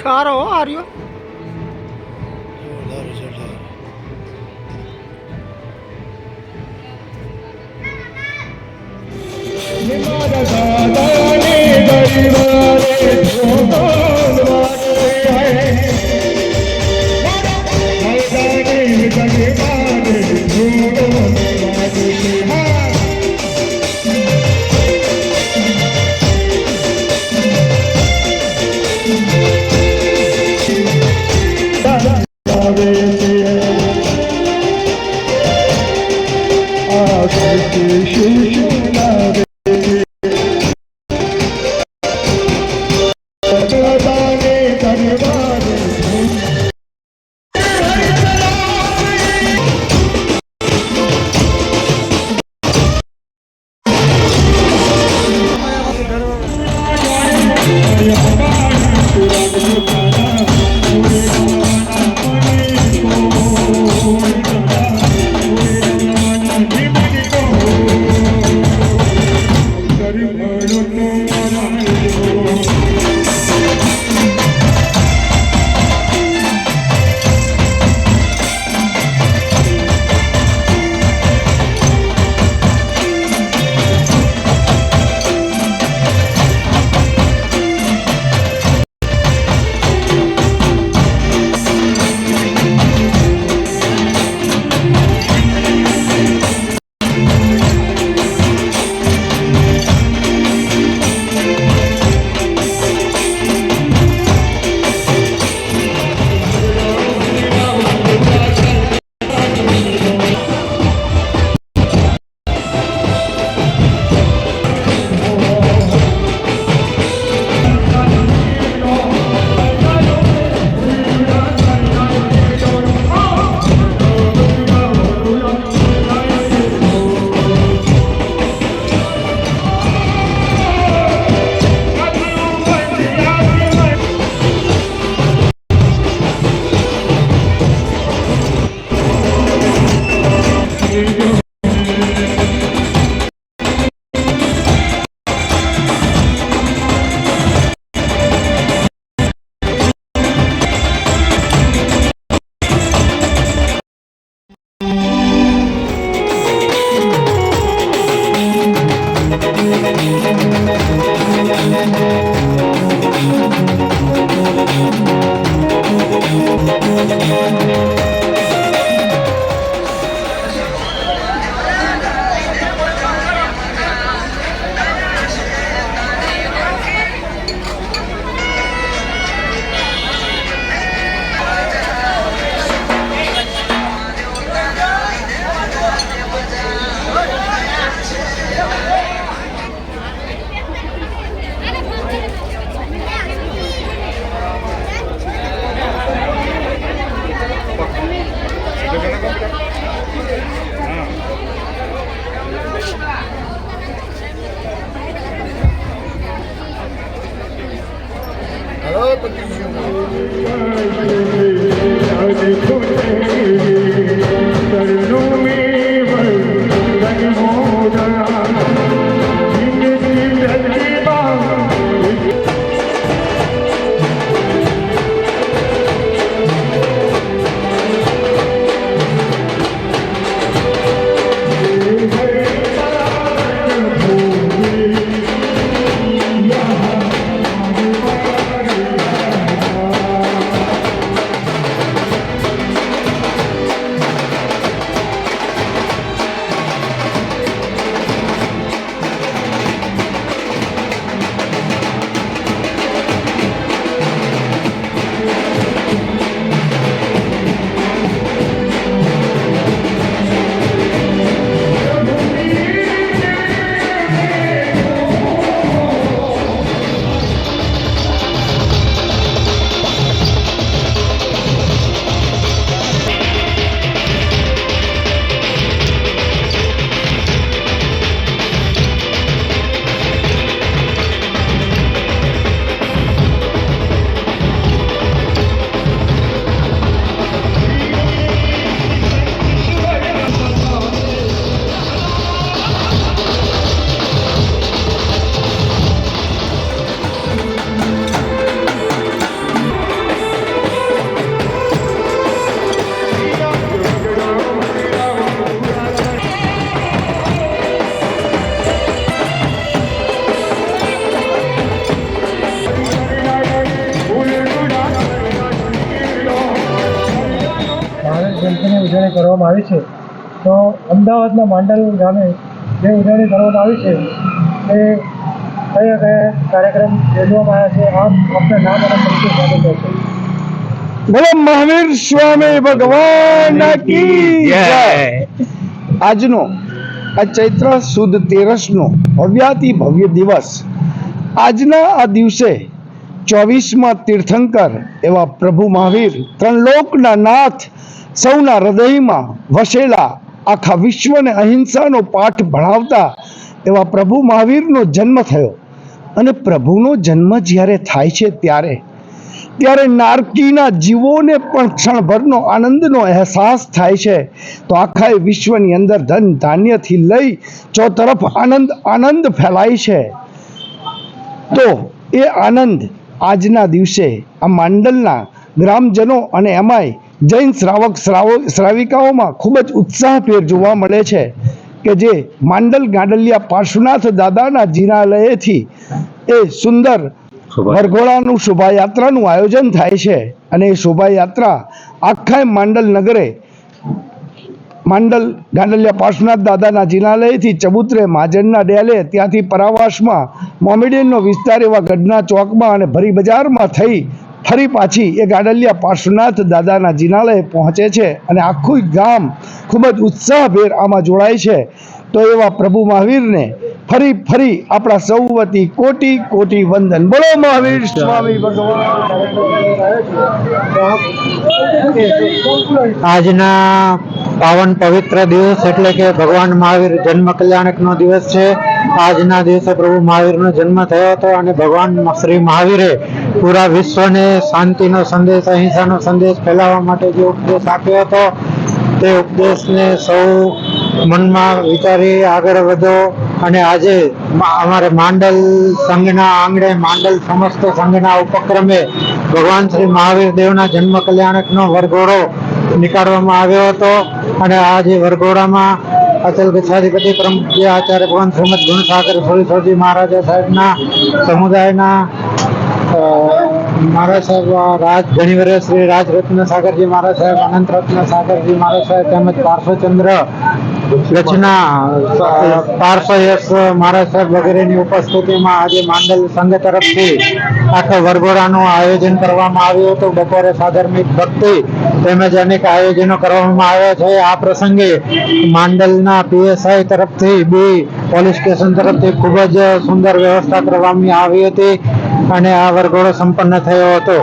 સારો હો આર્યો. કરવામાં આવી છે. તો અમદાવાદના માંડલ ગામે જે ઉજવણી કરવામાં આવી છે એ કયા કયા કાર્યક્રમ યોજવામાં આવ્યા છે, આપના નામ અને પરિચય સાથે કહેશો? બોલો મહાવીર સ્વામી ભગવાન કી જય। આજનો આ ચૈત્ર સુદ 13નો ભવ્યાતિ ભવ્ય દિવસ, આજના આ દિવસે 24માં તીર્થંકર એવા પ્રભુ મહાવીર, ત્રણ લોકના નાથ, સૌના હૃદયમાં વસેલા, આખા વિશ્વને અહિંસાનો પાઠ ભણાવતા એવા પ્રભુ મહાવીરનો જન્મ થયો। અને પ્રભુનો જન્મ જ્યારે થાય છે ત્યારે નારકીના જીવોને પણ ક્ષણભરનો આનંદનો અહેસાસ થાય છે। તો આખા વિશ્વની અંદર ધન ધાન્યથી લઈ ચોતરફ આનંદ ફેલાય છે। તો એ આનંદ આજના દિવસે આ માંડલના ગ્રામજનો અને એમાંય જૈન શ્રાવિકાઓમાં ખૂબ જ ઉત્સાહભેર જોવા મળે છે કે જે માંડલ ગાંડલિયા પાર્શ્વનાથ દાદાના જિનાલયેથી એ સુંદર વરઘોડાનું શોભાયાત્રાનું આયોજન થાય છે। અને એ શોભાયાત્રા આખા માંડલ નગરે, માંડલ ગાંડલિયા પાર્શ્વનાથ દાદાના જિનાલયથી ચબુતરે મહાજનના ડેલે, ત્યાંથી પરાવાસમાં મોમેડિયનનો વિસ્તાર એવા ગઢના ચોકમાં અને ભરી બજારમાં થઈ ફરી પાછી એ ગાંડલિયા પાર્શ્વનાથ દાદાના જિનાલય પહોંચે છે અને આખું ગામ ખૂબ જ ઉત્સાહભેર આમાં જોડાય છે। તો એવા પ્રભુ મહાવીરને ફરી આપણા સૌ વતી કોટી કોટી વંદન। બોલો મહાવીર સ્વામી ભગવાન। આજના પાવન પવિત્ર દિવસ એટલે કે ભગવાન મહાવીર જન્મ કલ્યાણકનો દિવસ છે। આજના દિવસે પ્રભુ મહાવીરનો જન્મ થયો હતો અને ભગવાન શ્રી મહાવીરે પૂરા વિશ્વને શાંતિનો સંદેશ, અહિંસાનો સંદેશ ફેલાવવા માટે જે ઉપદેશ આપ્યો હતો તે ઉપદેશને સૌ મનમાં વિચારી આગળ વધો। અને આજે અમારે માંડલ સંઘના આંગણે, માંડલ સમસ્ત સંઘના ઉપક્રમે ભગવાન શ્રી મહાવીર દેવના જન્મ કલ્યાણકનો વરઘોડો નીકાળવામાં આવ્યો હતો। અને આ જે વરઘોડામાં અચલ ગચ્છાધિપતિ પરમ પૂજ્ય આચાર્ય ભગવાન શ્રીમદ ગુણસાગર સુરીશ્વરજી મહારાજા સાહેબના સમુદાયના મહારાજ સાહેબ ઘણી વર્ષ શ્રી રાજરત્ન સાગરજી મહારાજ સાહેબ, અનંત રત્ન સાગરજી મહારાજ સાહેબ તેમજ પાર્શ્વચંદ્ર કચ્છના પાર્શ્વયશ મહારાજ સાહેબ વગેરેની ઉપસ્થિતિમાં આજે માંડલ સંઘ તરફથી આખા વરઘોડાનું આયોજન કરવામાં આવ્યું હતું। બપોરે સાધર્મિક ભક્તિ તેમજ અનેક આયોજનો કરવામાં આવ્યા છે। આ પ્રસંગે માંડલના PSI તરફથી બી પોલીસ સ્ટેશન તરફથી ખૂબ જ સુંદર વ્યવસ્થા કરવામાં આવી હતી અને આ વરઘોડો સંપન્ન થયો હતો।